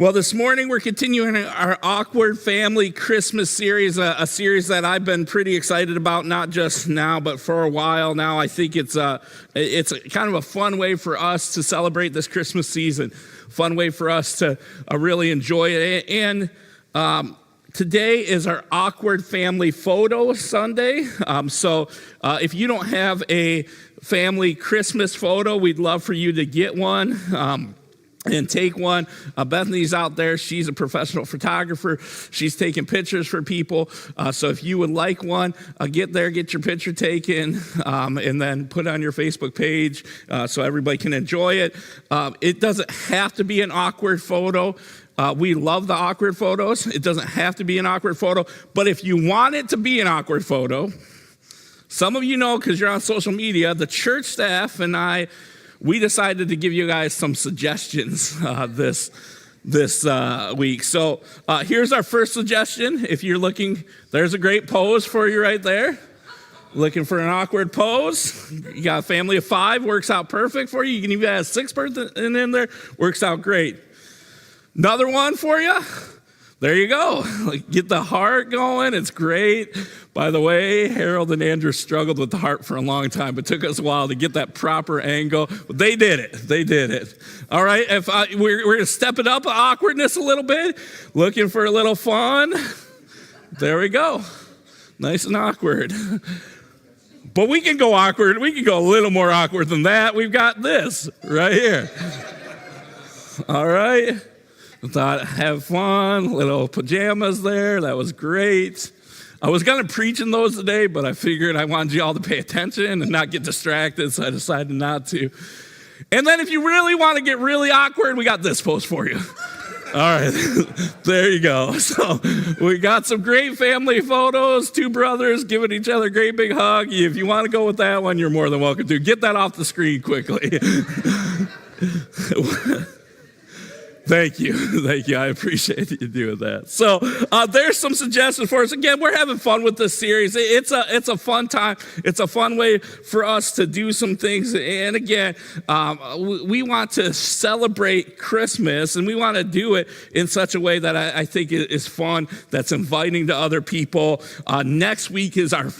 Well, this morning we're continuing our Awkward Family Christmas series, a series that I've been pretty excited about, not just now, but for a while now. I think it's kind of a fun way for us to celebrate this Christmas season, fun way for us to really enjoy it. And today is our Awkward Family Photo Sunday. So if you don't have a family Christmas photo, we'd love for you to get one. And take one. Bethany's out there. She's a professional photographer. She's taking pictures for people. So if you would like one, get there, get your picture taken, and then put it on your Facebook page so everybody can enjoy it. It doesn't have to be an awkward photo. We love the awkward photos. It doesn't have to be an awkward photo. But if you want it to be an awkward photo, some of you know because you're on social media, the church staff and we decided to give you guys some suggestions this week. So here's our first suggestion. If you're looking, there's a great pose for you right there. Looking for an awkward pose. You got a family of 5, works out perfect for you. You can even have 6 person in there, works out great. Another one for you. There you go. Get the heart going. It's great. By the way, Harold and Andrew struggled with the heart for a long time. It took us a while to get that proper angle. But they did it. They did it. All right. We're going to step it up, awkwardness a little bit. Looking for a little fun. There we go. Nice and awkward. But we can go awkward. We can go a little more awkward than that. We've got this right here. All right. I thought, have fun, little pajamas there. That was great. I was going to preach in those today, but I figured I wanted you all to pay attention and not get distracted, so I decided not to. And then if you really want to get really awkward, we got this pose for you. All right, there you go. So we got some great family photos, 2 brothers giving each other a great big hug. If you want to go with that one, you're more than welcome to. Get that off the screen quickly. Thank you. Thank you. I appreciate you doing that. So there's some suggestions for us. Again, we're having fun with this series. It's a fun time. It's a fun way for us to do some things. And again, we want to celebrate Christmas, and we want to do it in such a way that I think is fun, that's inviting to other people. Next week is our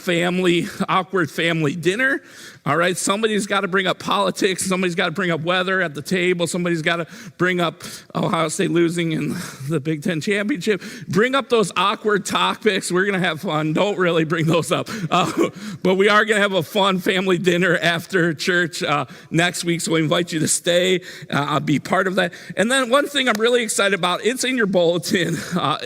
awkward family dinner. All right, somebody's got to bring up politics. Somebody's got to bring up weather at the table. Somebody's got to bring up Ohio State losing in the Big Ten championship. Bring up those awkward topics. We're going to have fun. Don't really bring those up. But we are going to have a fun family dinner after church next week, so we invite you to stay, be part of that. And then one thing I'm really excited about, it's in your bulletin,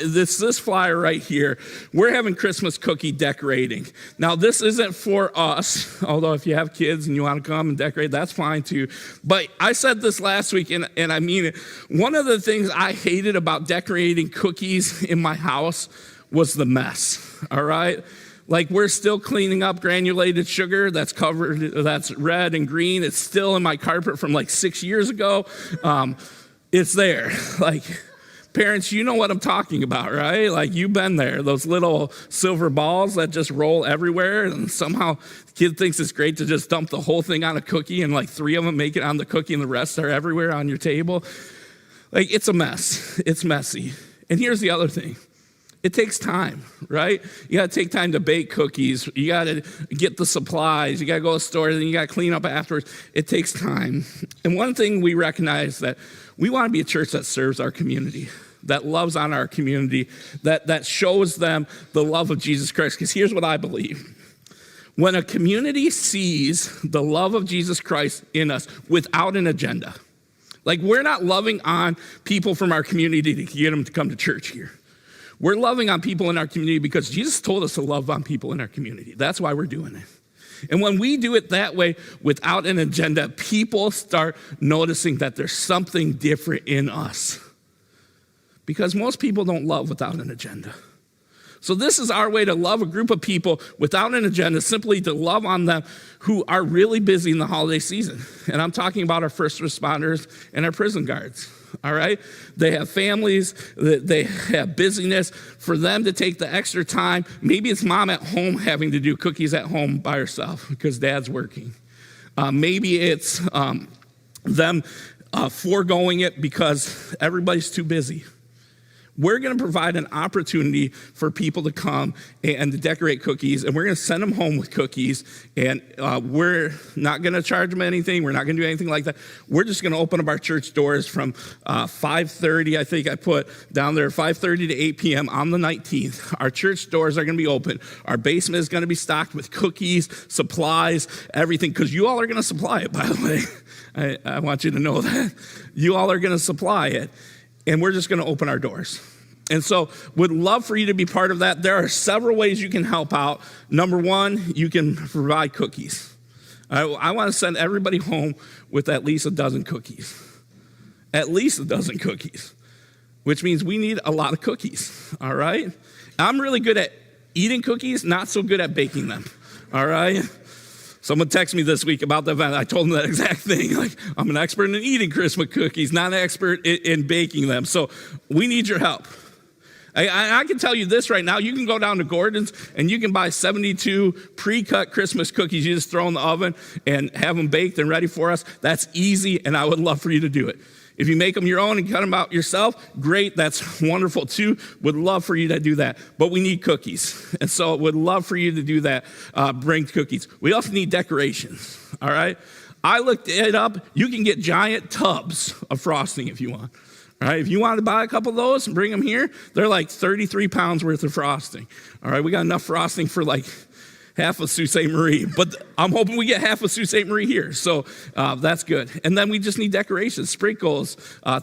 this flyer right here. We're having Christmas cookie decorating. Now, this isn't for us, although if you have kids and you want to come and decorate, that's fine too. But I said this last week, and I mean it. One of the things I hated about decorating cookies in my house was the mess, all right? Like, we're still cleaning up granulated sugar that's red and green. It's still in my carpet from like 6 years ago. It's there. Like, parents, you know what I'm talking about, right? Like, you've been there. Those little silver balls that just roll everywhere, and somehow the kid thinks it's great to just dump the whole thing on a cookie, and like 3 of them make it on the cookie, and the rest are everywhere on your table. Like, it's a mess. It's messy. And here's the other thing. It takes time, right? You got to take time to bake cookies. You got to get the supplies. You got to go to the store, and then you got to clean up afterwards. It takes time. And one thing we recognize that we want to be a church that serves our community, that loves on our community, that shows them the love of Jesus Christ. Because here's what I believe. When a community sees the love of Jesus Christ in us without an agenda, like, we're not loving on people from our community to get them to come to church here. We're loving on people in our community because Jesus told us to love on people in our community. That's why we're doing it. And when we do it that way without an agenda, people start noticing that there's something different in us. Because most people don't love without an agenda. So this is our way to love a group of people without an agenda, simply to love on them who are really busy in the holiday season. And I'm talking about our first responders and our prison guards, all right? They have families, they have busyness. For them to take the extra time, maybe it's mom at home having to do cookies at home by herself because dad's working. Maybe it's them foregoing it because everybody's too busy. We're going to provide an opportunity for people to come and to decorate cookies, and we're going to send them home with cookies, and we're not going to charge them anything. We're not going to do anything like that. We're just going to open up our church doors from 5:30, I think I put down there, 5:30 to 8 p.m. on the 19th. Our church doors are going to be open. Our basement is going to be stocked with cookies, supplies, everything, because you all are going to supply it, by the way. I want you to know that. You all are going to supply it. And we're just going to open our doors. And so would love for you to be part of that. There are several ways you can help out. Number one, you can provide cookies. I want to send everybody home with at least a dozen cookies. At least a dozen cookies, which means we need a lot of cookies, all right? I'm really good at eating cookies, not so good at baking them, all right? Someone texted me this week about the event. I told them that exact thing. Like, I'm an expert in eating Christmas cookies, not an expert in baking them. So we need your help. I can tell you this right now. You can go down to Gordon's and you can buy 72 pre-cut Christmas cookies. You just throw in the oven and have them baked and ready for us. That's easy, and I would love for you to do it. If you make them your own and cut them out yourself, great, that's wonderful too. Would love for you to do that. But we need cookies. And so would love for you to do that, bring cookies. We also need decorations, all right? I looked it up. You can get giant tubs of frosting if you want. All right, if you want to buy a couple of those and bring them here, they're like 33 pounds worth of frosting. All right, we got enough frosting for like half of Sault Ste. Marie, but I'm hoping we get half of Sault Ste. Marie here, so that's good. And then we just need decorations, sprinkles,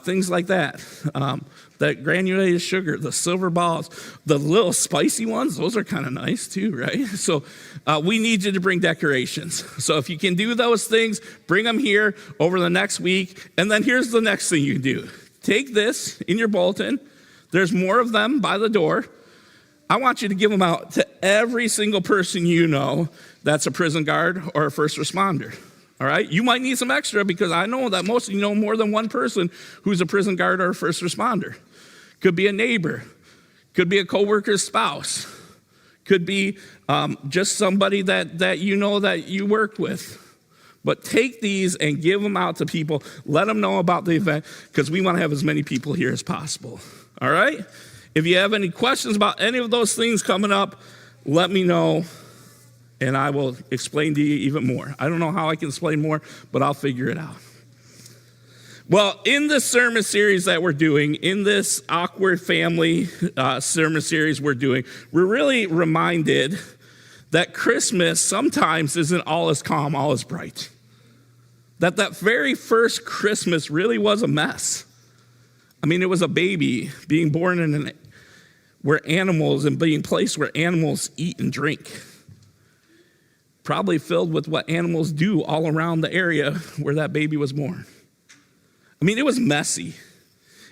things like that. That granulated sugar, the silver balls, the little spicy ones, those are kind of nice too, right? So we need you to bring decorations. So if you can do those things, bring them here over the next week. And then here's the next thing you can do. Take this in your bulletin. There's more of them by the door. I want you to give them out to every single person you know that's a prison guard or a first responder, all right? You might need some extra because I know that most of you know more than one person who's a prison guard or a first responder. Could be a neighbor, could be a coworker's spouse, could be just somebody that you know that you work with. But take these and give them out to people. Let them know about the event because we want to have as many people here as possible, all right? If you have any questions about any of those things coming up, let me know, and I will explain to you even more. I don't know how I can explain more, but I'll figure it out. Well, in this sermon series that we're doing, in this Awkward Family sermon series we're doing, we're really reminded that Christmas sometimes isn't all as calm, all as bright. That very first Christmas really was a mess. I mean, it was a baby being born in where animals and being placed where animals eat and drink. Probably filled with what animals do all around the area where that baby was born. I mean, it was messy.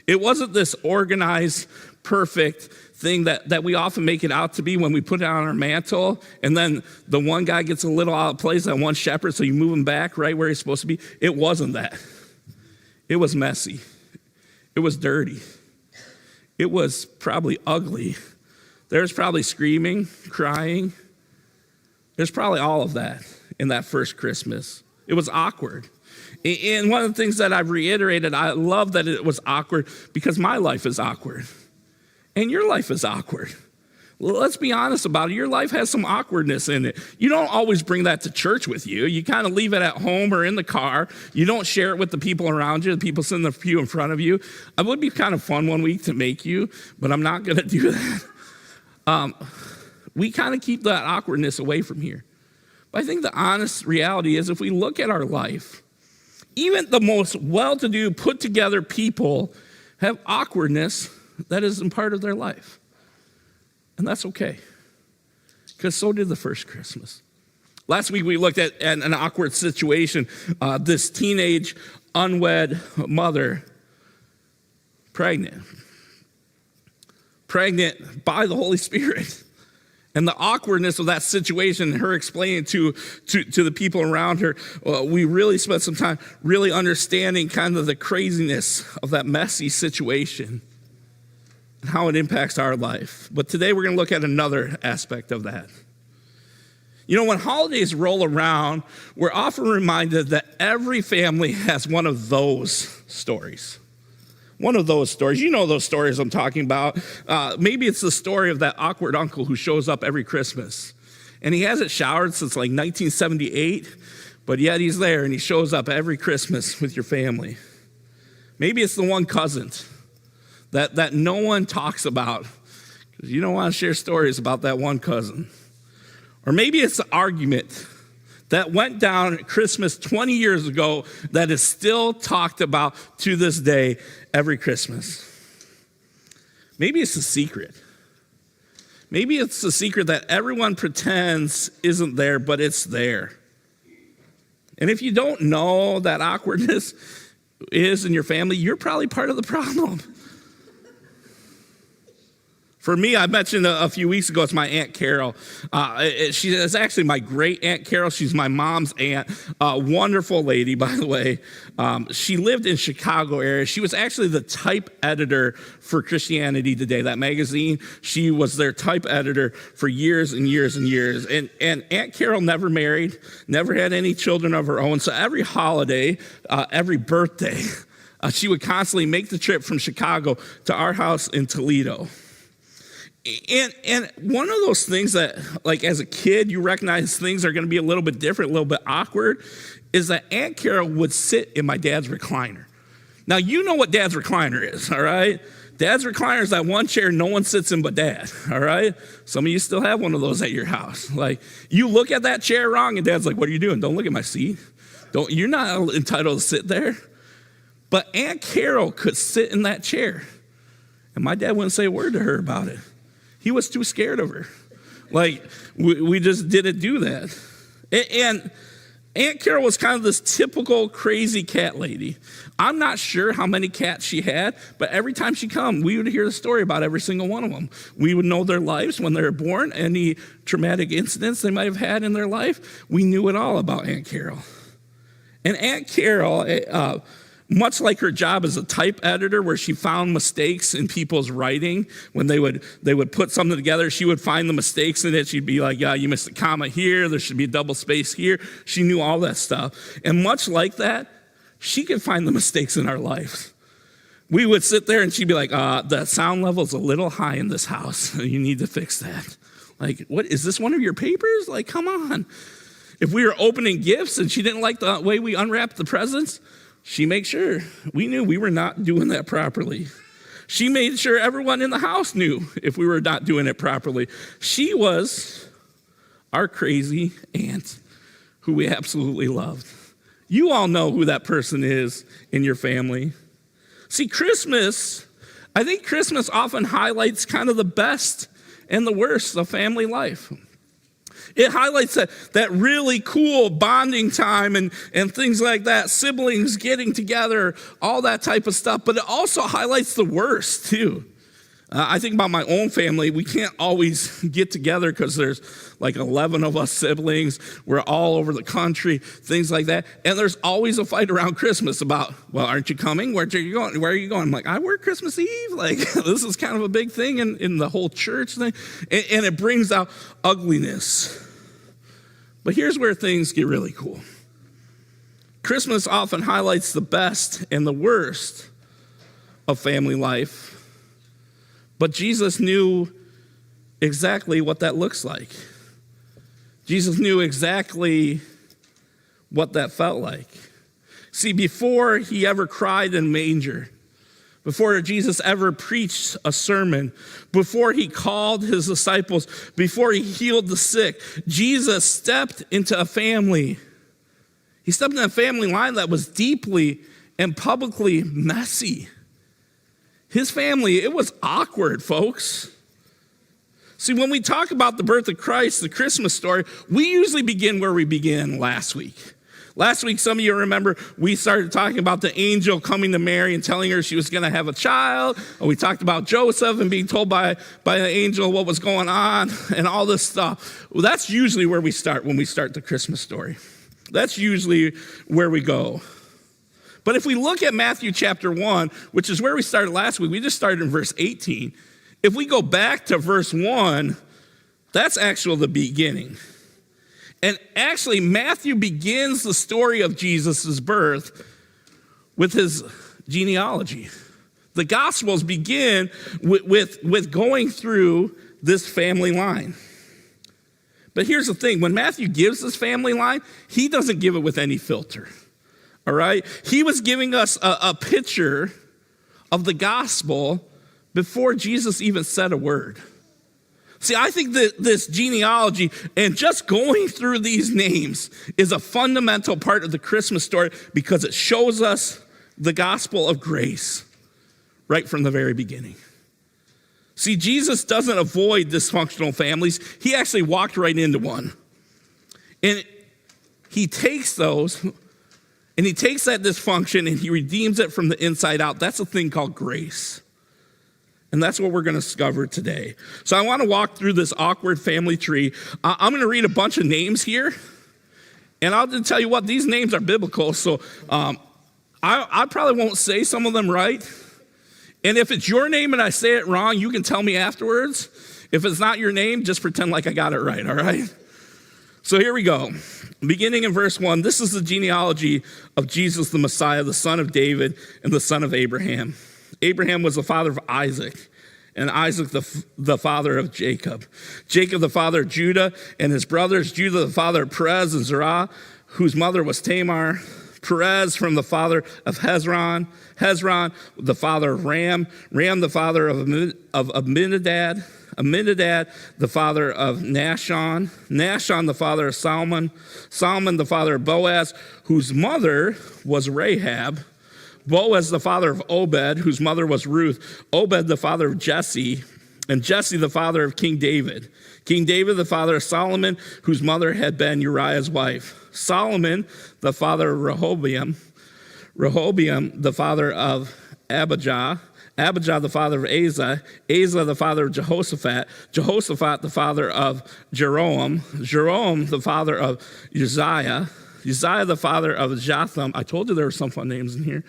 It wasn't this organized, perfect thing that we often make it out to be when we put it on our mantle, and then the one guy gets a little out of place, that one shepherd, so you move him back right where he's supposed to be. It wasn't that. It was messy. It was dirty. It was probably ugly. There was probably screaming, crying. There's probably all of that in that first Christmas. It was awkward. And one of the things that I've reiterated, I love that it was awkward because my life is awkward. And your life is awkward. Let's be honest about it. Your life has some awkwardness in it. You don't always bring that to church with you. You kind of leave it at home or in the car. You don't share it with the people around you, the people sitting in the pew in front of you. It would be kind of fun one week to make you, but I'm not going to do that. We kind of keep that awkwardness away from here. But I think the honest reality is if we look at our life, even the most well-to-do, put-together people have awkwardness that isn't part of their life. And that's okay, because so did the first Christmas. Last week we looked at an awkward situation. This teenage, unwed mother, pregnant by the Holy Spirit. And the awkwardness of that situation, her explaining to the people around her, we really spent some time really understanding kind of the craziness of that messy situation and how it impacts our life. But today we're going to look at another aspect of that. You know, when holidays roll around, we're often reminded that every family has one of those stories. One of those stories. You know those stories I'm talking about. Maybe it's the story of that awkward uncle who shows up every Christmas. And he hasn't showered since like 1978, but yet he's there and he shows up every Christmas with your family. Maybe it's the one cousin that no one talks about because you don't want to share stories about that one cousin. Or maybe it's the argument that went down at Christmas 20 years ago that is still talked about to this day every Christmas. Maybe it's a secret. Maybe it's the secret that everyone pretends isn't there, but it's there. And if you don't know that awkwardness is in your family, you're probably part of the problem. For me, I mentioned a few weeks ago, it's my Aunt Carol. She is actually my great Aunt Carol. She's my mom's aunt. Wonderful lady, by the way. She lived in Chicago area. She was actually the type editor for Christianity Today, that magazine. She was their type editor for years and years and years. And Aunt Carol never married, never had any children of her own. So every holiday, every birthday, she would constantly make the trip from Chicago to our house in Toledo. And one of those things that, like as a kid, you recognize things are going to be a little bit different, a little bit awkward, is that Aunt Carol would sit in my dad's recliner. Now, you know what dad's recliner is, all right? Dad's recliner is that one chair no one sits in but dad, all right? Some of you still have one of those at your house. Like, you look at that chair wrong, and dad's like, what are you doing? Don't look at my seat. You're not entitled to sit there. But Aunt Carol could sit in that chair, and my dad wouldn't say a word to her about it. He was too scared of her. Like, we just didn't do that. And Aunt Carol was kind of this typical crazy cat lady. I'm not sure how many cats she had, but every time she come, we would hear the story about every single one of them. We would know their lives when they were born, any traumatic incidents they might have had in their life. We knew it all about Aunt Carol. And Aunt Carol, much like her job as a type editor, where she found mistakes in people's writing, when they would put something together, she would find the mistakes in it. She'd be like, yeah, you missed a comma here. There should be a double space here. She knew all that stuff. And much like that, she could find the mistakes in our lives. We would sit there and she'd be like, the sound level's a little high in this house. You need to fix that. Like, what, is this one of your papers? Like, come on. If we were opening gifts and she didn't like the way we unwrapped the presents, she made sure we knew we were not doing that properly. She made sure everyone in the house knew if we were not doing it properly. She was our crazy aunt who we absolutely loved. You all know who that person is in your family. See, I think Christmas often highlights kind of the best and the worst of family life. It highlights that really cool bonding time and things like that, siblings getting together, all that type of stuff. But it also highlights the worst, too. I think about my own family. We can't always get together because there's like 11 of us siblings. We're all over the country, things like that. And there's always a fight around Christmas about, well, aren't you coming? Where are you going? Where are you going? I'm like, I work Christmas Eve. Like, this is kind of a big thing in the whole church thing. And it brings out ugliness. But here's where things get really cool. Christmas often highlights the best and the worst of family life. But Jesus knew exactly what that looks like. Jesus knew exactly what that felt like. See, before he ever cried in manger, before Jesus ever preached a sermon, before he called his disciples, before he healed the sick, Jesus stepped into a family. He stepped into a family line that was deeply and publicly messy. His family, it was awkward, folks. See, when we talk about the birth of Christ, the Christmas story, we usually begin where we began last week. Last week, some of you remember, we started talking about the angel coming to Mary and telling her she was going to have a child. And we talked about Joseph and being told by the angel what was going on and all this stuff. Well, that's usually where we start when we start the Christmas story. That's usually where we go. But if we look at Matthew chapter 1, which is where we started last week, we just started in verse 18. If we go back to verse 1, that's actually the beginning. And actually, Matthew begins the story of Jesus' birth with his genealogy. The Gospels begin with going through this family line. But here's the thing. When Matthew gives this family line, he doesn't give it with any filter. All right? He was giving us a picture of the gospel before Jesus even said a word. See, I think that this genealogy and just going through these names is a fundamental part of the Christmas story because it shows us the gospel of grace right from the very beginning. See, Jesus doesn't avoid dysfunctional families. He actually walked right into one. And he takes those, and he takes that dysfunction and he redeems it from the inside out. That's a thing called grace. And that's what we're going to discover today. So I want to walk through this awkward family tree. I'm going to read a bunch of names here. And I'll just tell you what, these names are biblical. So I probably won't say some of them right. And if it's your name and I say it wrong, you can tell me afterwards. If it's not your name, just pretend like I got it right, all right? So here we go. Beginning in verse 1, this is the genealogy of Jesus the Messiah, the son of David and the son of Abraham. Abraham was the father of Isaac, and Isaac the father of Jacob. Jacob the father of Judah and his brothers, Judah the father of Perez and Zerah, whose mother was Tamar. Perez from the father of Hezron, Hezron the father of Ram, Ram the father of Amminadab, Amminadab the father of Nahshon, Nahshon the father of Salmon, Salmon the father of Boaz, whose mother was Rahab, Boaz the father of Obed, whose mother was Ruth, Obed the father of Jesse, and Jesse the father of King David. King David the father of Solomon, whose mother had been Uriah's wife. Solomon the father of Rehoboam, Rehoboam the father of Abijah, Abijah the father of Asa, Asa the father of Jehoshaphat, Jehoshaphat the father of Jeroam, Jeroam the father of Uzziah, Uzziah the father of Jotham. I told you there were some fun names in here.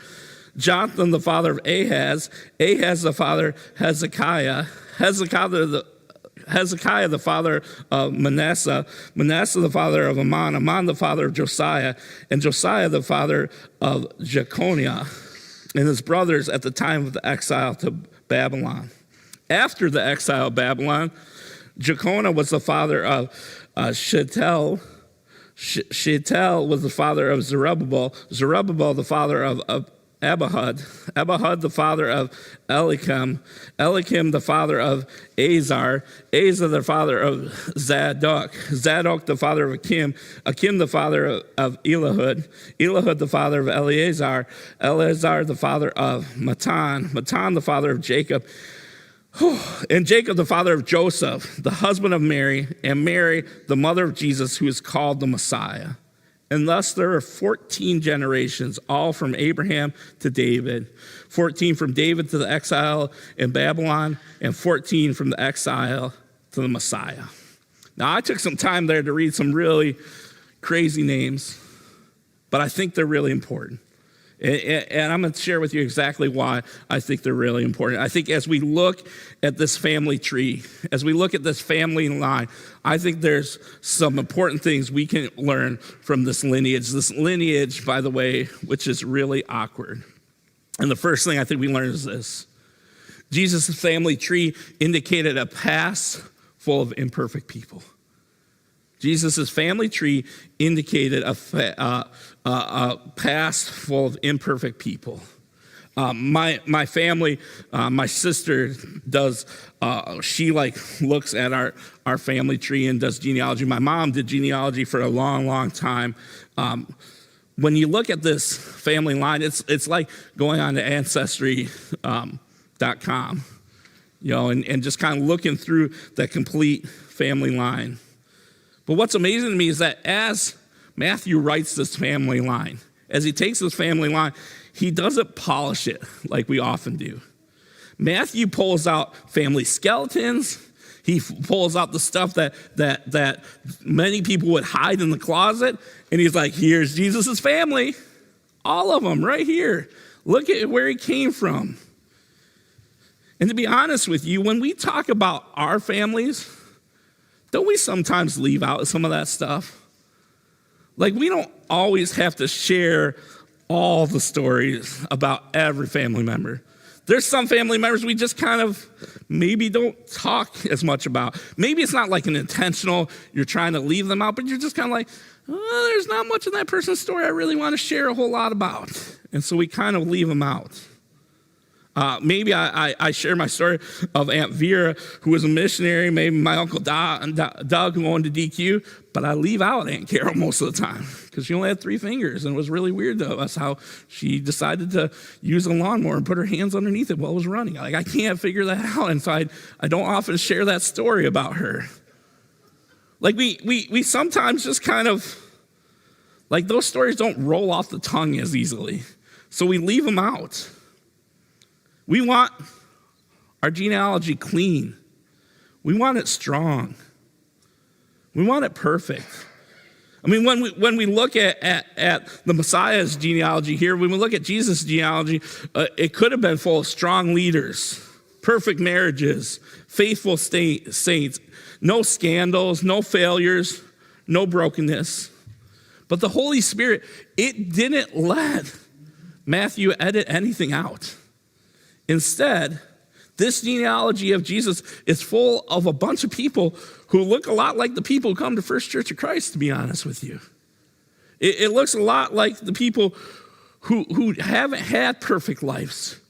Jotham the father of Ahaz, Ahaz the father of Hezekiah, Hezekiah the father of Manasseh, Manasseh the father of Amon, Amon the father of Josiah, and Josiah the father of Jeconiah, and his brothers at the time of the exile to Babylon. After the exile of Babylon, Jeconiah was the father of Shealtiel. Shealtiel was the father of Zerubbabel, Zerubbabel the father of Abihud, Abihud the father of Eliakim, Eliakim the father of Azar, Azar the father of Zadok, Zadok the father of Akim, Akim the father of Elihud, Elihud the father of Eleazar, Eleazar the father of Matan, Matan the father of Jacob, and Jacob the father of Joseph, the husband of Mary, and Mary the mother of Jesus, who is called the Messiah. And thus there are 14 generations, all from Abraham to David, 14 from David to the exile in Babylon, and 14 from the exile to the Messiah. Now, I took some time there to read some really crazy names, but I think they're really important. And I'm going to share with you exactly why I think they're really important. I think as we look at this family tree, as we look at this family line, I think there's some important things we can learn from this lineage. This lineage, by the way, which is really awkward. And the first thing I think we learn is this. Jesus' family tree indicated a past full of imperfect people. Jesus' family tree indicated a past full of imperfect people. My family, my sister does, she looks at our family tree and does genealogy. My mom did genealogy for a long, long time. When you look at this family line, it's like going on to Ancestry.com, and just kind of looking through that complete family line. But what's amazing to me is that as Matthew writes this family line, as he takes this family line, he doesn't polish it like we often do. Matthew pulls out family skeletons. He pulls out the stuff that many people would hide in the closet, and he's like, here's Jesus' family. All of them right here. Look at where he came from. And to be honest with you, when we talk about our families, don't we sometimes leave out some of that stuff? Like, we don't always have to share all the stories about every family member. There's some family members we just kind of maybe don't talk as much about. Maybe it's not like an intentional, you're trying to leave them out, but you're just kind of like, oh, there's not much in that person's story I really want to share a whole lot about. And so we kind of leave them out. Maybe I share my story of Aunt Vera, who was a missionary, maybe my Uncle Doug, who owned a DQ, but I leave out Aunt Carol most of the time because she only had 3 fingers, and it was really weird to us how she decided to use a lawnmower and put her hands underneath it while it was running. Like, I can't figure that out, and so I don't often share that story about her. Like, we sometimes just kind of, like, those stories don't roll off the tongue as easily, so we leave them out. We want our genealogy clean. We want it strong. We want it perfect. I mean, when we look at the Messiah's genealogy here, when we look at Jesus' genealogy, it could have been full of strong leaders, perfect marriages, faithful saints, no scandals, no failures, no brokenness. But the Holy Spirit, it didn't let Matthew edit anything out. Instead, this genealogy of Jesus is full of a bunch of people who look a lot like the people who come to First Church of Christ, to be honest with you. It looks a lot like the people who haven't had perfect lives,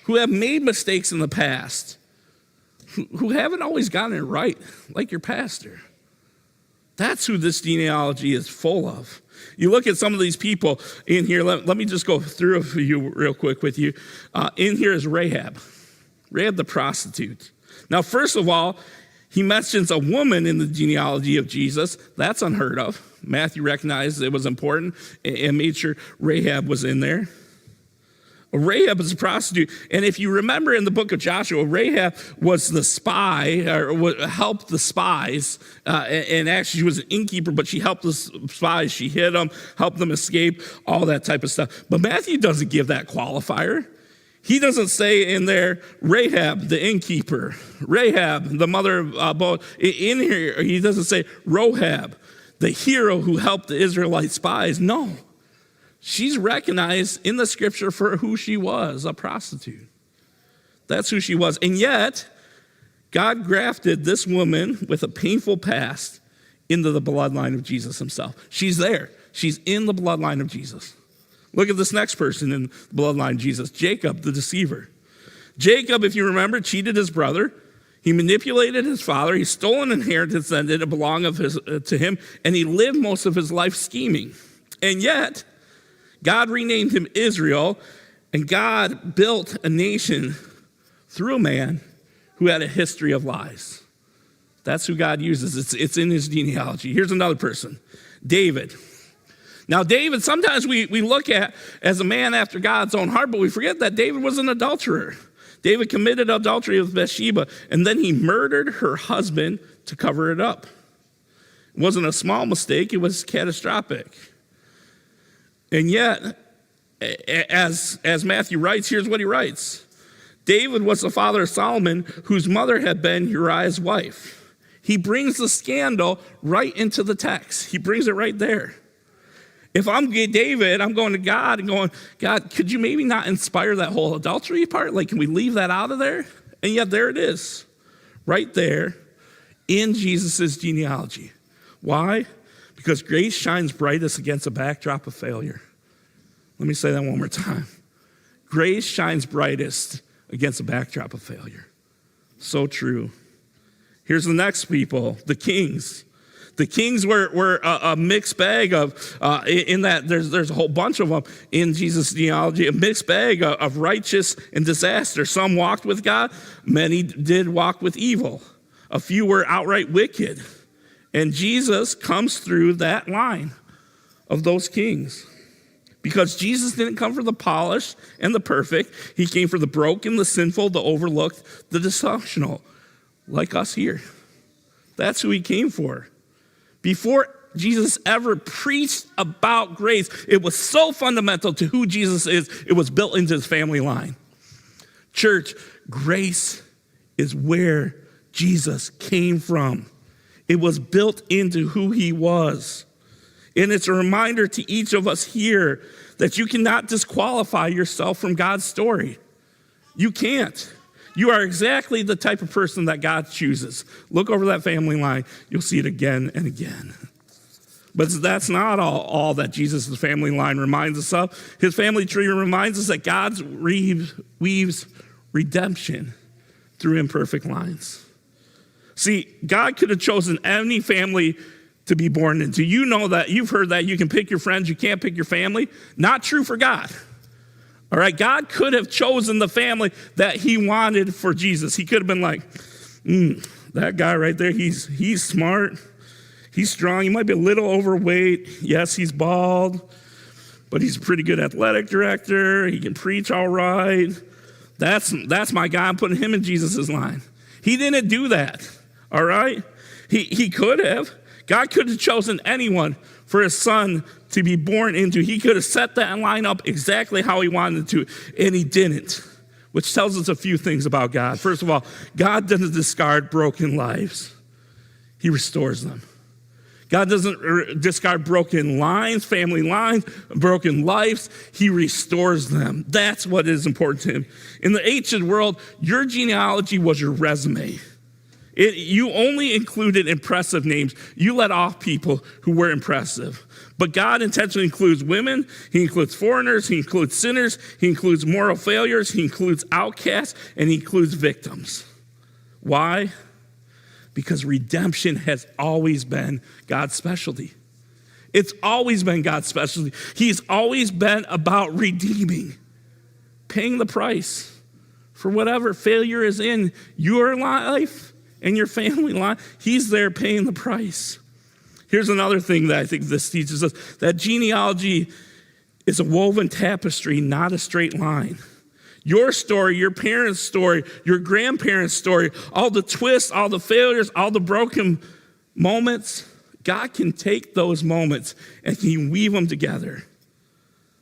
who have made mistakes in the past, who haven't always gotten it right, like your pastor. That's who this genealogy is full of. You look at some of these people in here. Let me just go through a few real quick with you. In here is Rahab the prostitute. Now, first of all, he mentions a woman in the genealogy of Jesus. That's unheard of. Matthew recognized it was important and made sure Rahab was in there. Rahab is a prostitute. And if you remember in the book of Joshua, Rahab was the spy, or helped the spies. And actually, she was an innkeeper, but she helped the spies. She hid them, helped them escape, all that type of stuff. But Matthew doesn't give that qualifier. He doesn't say in there, Rahab, the innkeeper, Rahab, the mother of both. In here, he doesn't say Rahab, the hero who helped the Israelite spies. No. She's recognized in the scripture for who she was, a prostitute. That's who she was. And yet, God grafted this woman with a painful past into the bloodline of Jesus himself. She's there. She's in the bloodline of Jesus. Look at this next person in the bloodline of Jesus, Jacob, the deceiver. Jacob, if you remember, cheated his brother. He manipulated his father. He stole an inheritance that didn't belong to him, and he lived most of his life scheming. And yet, God renamed him Israel, and God built a nation through a man who had a history of lies. That's who God uses. It's in his genealogy. Here's another person, David. Now, David, sometimes we look at as a man after God's own heart, but we forget that David was an adulterer. David committed adultery with Bathsheba, and then he murdered her husband to cover it up. It wasn't a small mistake, it was catastrophic. And yet, as Matthew writes, here's what he writes. David was the father of Solomon, whose mother had been Uriah's wife. He brings the scandal right into the text. He brings it right there. If I'm David, I'm going to God and going, God, could you maybe not inspire that whole adultery part? Like, can we leave that out of there? And yet there it is, right there in Jesus' genealogy. Why? Because grace shines brightest against a backdrop of failure. Let me say that one more time. Grace shines brightest against a backdrop of failure. So true. Here's the next people, the kings. The kings were a mixed bag of, in that there's a whole bunch of them in Jesus' genealogy, a mixed bag of righteous and disaster. Some walked with God, many did walk with evil. A few were outright wicked. And Jesus comes through that line of those kings. Because Jesus didn't come for the polished and the perfect. He came for the broken, the sinful, the overlooked, the dysfunctional, like us here. That's who he came for. Before Jesus ever preached about grace, it was so fundamental to who Jesus is, it was built into his family line. Church, grace is where Jesus came from. It was built into who he was. And it's a reminder to each of us here that you cannot disqualify yourself from God's story. You can't. You are exactly the type of person that God chooses. Look over that family line. You'll see it again and again. But that's not all that Jesus' family line reminds us of. His family tree reminds us that God weaves redemption through imperfect lines. See, God could have chosen any family to be born into. You know that. You've heard that. You can pick your friends. You can't pick your family. Not true for God. All right, God could have chosen the family that he wanted for Jesus. He could have been like, that guy right there, he's smart. He's strong. He might be a little overweight. Yes, he's bald, but he's a pretty good athletic director. He can preach all right. That's my guy. I'm putting him in Jesus' line. He didn't do that, all right? He could have. God could have chosen anyone for his son to be born into. He could have set that line up exactly how he wanted to, and he didn't, which tells us a few things about God. First of all, God doesn't discard broken lives. He restores them. God doesn't discard broken lines, family lines, broken lives. He restores them. That's what is important to him. In the ancient world, your genealogy was your resume. You only included impressive names. You let off people who were impressive. But God intentionally includes women. He includes foreigners. He includes sinners. He includes moral failures. He includes outcasts. And he includes victims. Why? Because redemption has always been God's specialty. It's always been God's specialty. He's always been about redeeming, paying the price for whatever failure is in your life and your family life. He's there paying the price. Here's another thing that I think this teaches us, that genealogy is a woven tapestry, not a straight line. Your story, your parents' story, your grandparents' story, all the twists, all the failures, all the broken moments, God can take those moments and he can weave them together.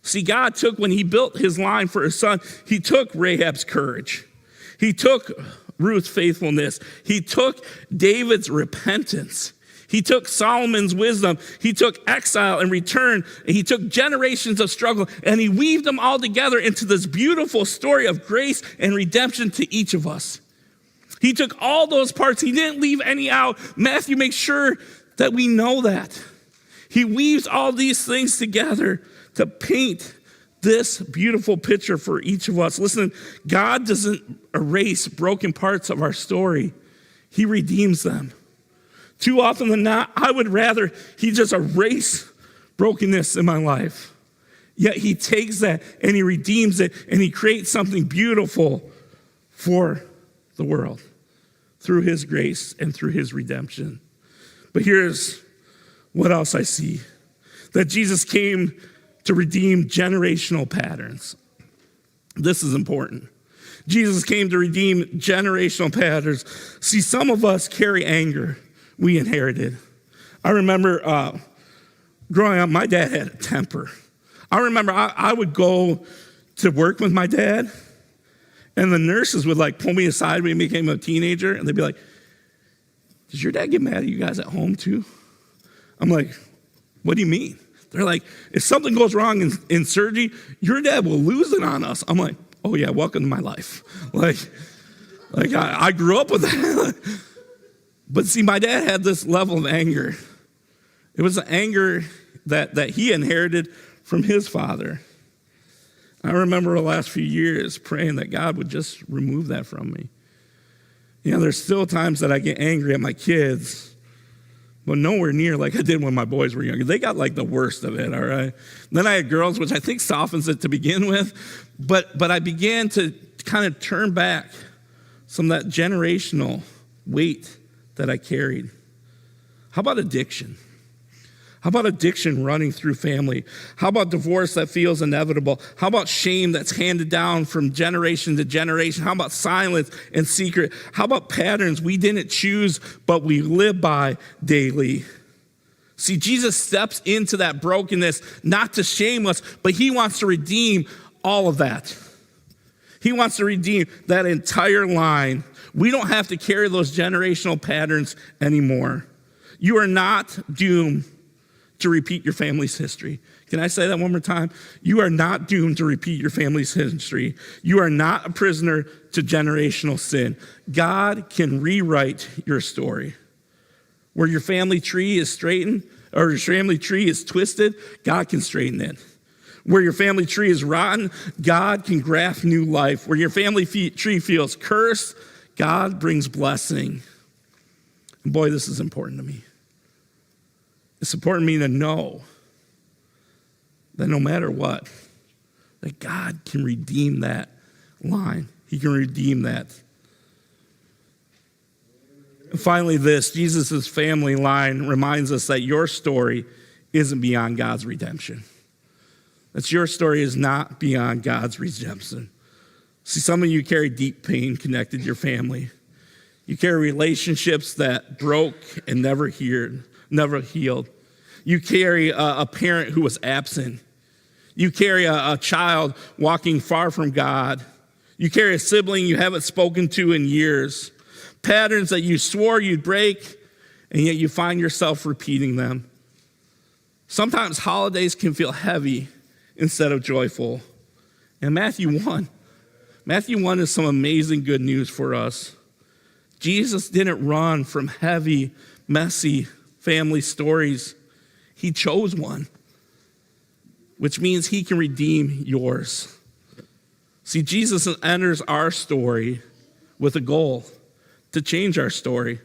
See, God took, when he built his line for his son, he took Rahab's courage. He took Ruth's faithfulness. He took David's repentance. He took Solomon's wisdom. He took exile and return. And he took generations of struggle, and he weaved them all together into this beautiful story of grace and redemption to each of us. He took all those parts. He didn't leave any out. Matthew makes sure that we know that. He weaves all these things together to paint this beautiful picture for each of us. Listen, God doesn't erase broken parts of our story. He redeems them. Too often than not, I would rather he just erase brokenness in my life. Yet he takes that and he redeems it and he creates something beautiful for the world through his grace and through his redemption. But here's what else I see. That Jesus came to redeem generational patterns. This is important. Jesus came to redeem generational patterns. See, some of us carry anger we inherited. I remember growing up, my dad had a temper. I remember I would go to work with my dad, and the nurses would like pull me aside when I became a teenager, and they'd be like, "Does your dad get mad at you guys at home too?" I'm like, "What do you mean?" They're like, "If something goes wrong in surgery, your dad will lose it on us." I'm like, "Oh yeah, welcome to my life." Like I grew up with that. But see, my dad had this level of anger. It was the anger that he inherited from his father. I remember the last few years praying that God would just remove that from me. You know, there's still times that I get angry at my kids, but nowhere near like I did when my boys were younger. They got like the worst of it, all right? Then I had girls, which I think softens it to begin with, but I began to kind of turn back some of that generational weight that I carried. How about addiction? How about addiction running through family? How about divorce that feels inevitable? How about shame that's handed down from generation to generation? How about silence and secret? How about patterns we didn't choose but we live by daily? See, Jesus steps into that brokenness not to shame us, but he wants to redeem all of that. He wants to redeem that entire line. We don't have to carry those generational patterns anymore. You are not doomed to repeat your family's history. Can I say that one more time? You are not doomed to repeat your family's history. You are not a prisoner to generational sin. God can rewrite your story. Where your family tree is straightened, or your family tree is twisted, God can straighten it. Where your family tree is rotten, God can graft new life. Where your family tree feels cursed, God brings blessing. And boy, this is important to me. It's important to me to know that no matter what, that God can redeem that line. He can redeem that. And finally, Jesus' family line reminds us that your story isn't beyond God's redemption. That your story is not beyond God's redemption. See, some of you carry deep pain connected to your family. You carry relationships that broke and never healed. You carry a parent who was absent. You carry a child walking far from God. You carry a sibling you haven't spoken to in years. Patterns that you swore you'd break, and yet you find yourself repeating them. Sometimes holidays can feel heavy instead of joyful. And Matthew 1 is some amazing good news for us. Jesus didn't run from heavy, messy family stories. He chose one, which means he can redeem yours. See, Jesus enters our story with a goal to change our story.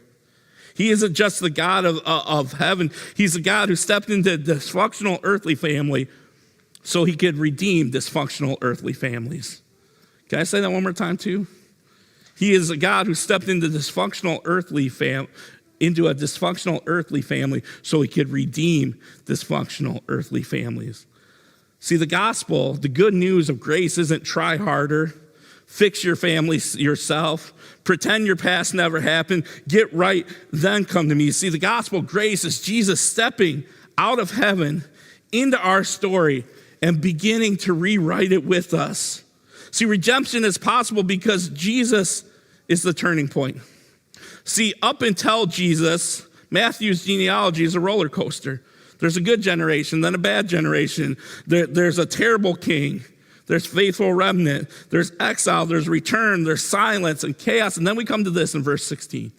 He isn't just the God of heaven. He's the God who stepped into dysfunctional earthly family so he could redeem dysfunctional earthly families. Can I say that one more time too? He is a God who stepped into a dysfunctional earthly family so he could redeem dysfunctional earthly families. See, the gospel, the good news of grace isn't try harder, fix your family yourself, pretend your past never happened, get right, then come to me. See, the gospel grace is Jesus stepping out of heaven into our story and beginning to rewrite it with us. See, redemption is possible because Jesus is the turning point. See, up until Jesus, Matthew's genealogy is a roller coaster. There's a good generation, then a bad generation. There's a terrible king. There's faithful remnant. There's exile. There's return. There's silence and chaos. And then we come to this in verse 16.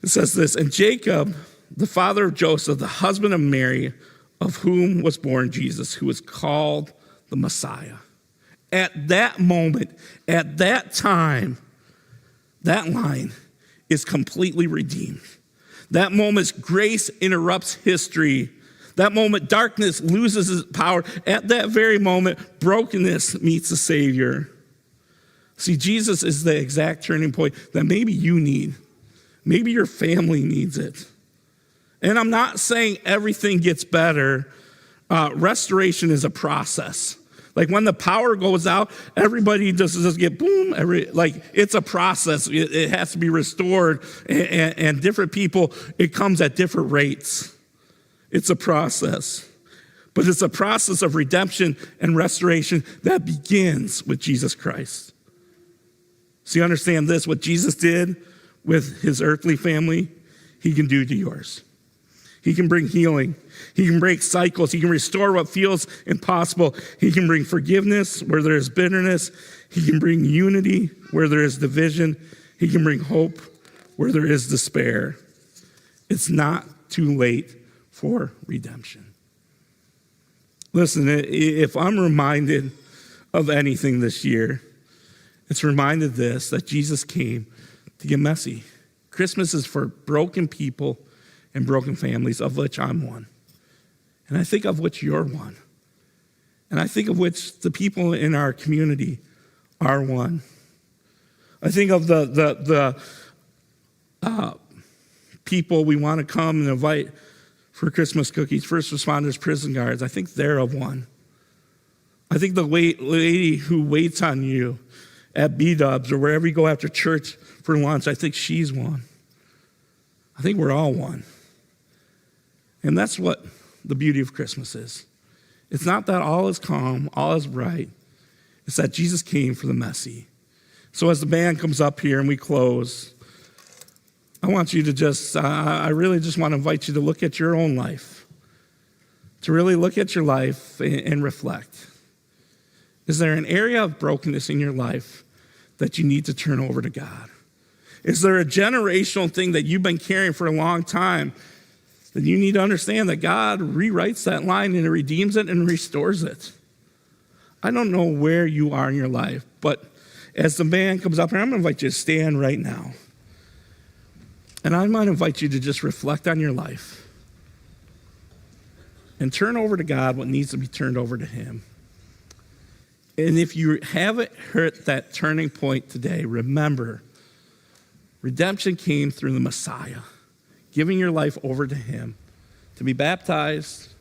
It says this, and Jacob, the father of Joseph, the husband of Mary, of whom was born Jesus, who was called the Messiah. At that moment, at that time, that line is completely redeemed. That moment, grace interrupts history. That moment, darkness loses its power. At that very moment, brokenness meets the Savior. See, Jesus is the exact turning point that maybe you need. Maybe your family needs it. And I'm not saying everything gets better. Restoration is a process. Like when the power goes out, everybody just get boom. It's a process. It has to be restored, and different people, it comes at different rates. It's a process. But it's a process of redemption and restoration that begins with Jesus Christ. So you understand this, what Jesus did with his earthly family, he can do to yours. He can bring healing. He can break cycles. He can restore what feels impossible. He can bring forgiveness where there is bitterness. He can bring unity where there is division. He can bring hope where there is despair. It's not too late for redemption. Listen, if I'm reminded of anything this year, it's reminded this, that Jesus came to get messy. Christmas is for broken people and broken families, of which I'm one. And I think of which you're one. And I think of which the people in our community are one. I think of the people we want to come and invite for Christmas cookies, first responders, prison guards. I think they're of one. I think the lady who waits on you at B-Dubs or wherever you go after church for lunch, I think she's one. I think we're all one. And that's what the beauty of Christmas is. It's not that all is calm, all is bright. It's that Jesus came for the messy. So as the band comes up here and we close, I want you to I really just want to invite you to look at your own life. to really look at your life and reflect. Is there an area of brokenness in your life that you need to turn over to God? Is there a generational thing that you've been carrying for a long time that you need to understand that God rewrites that line and redeems it and restores it? I don't know where you are in your life, but as the band comes up here, I'm going to invite you to stand right now. And I might invite you to just reflect on your life and turn over to God what needs to be turned over to him. And if you haven't hit that turning point today, remember, redemption came through the Messiah, giving your life over to him, to be baptized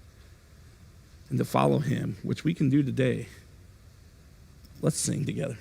and to follow him, which we can do today. Let's sing together.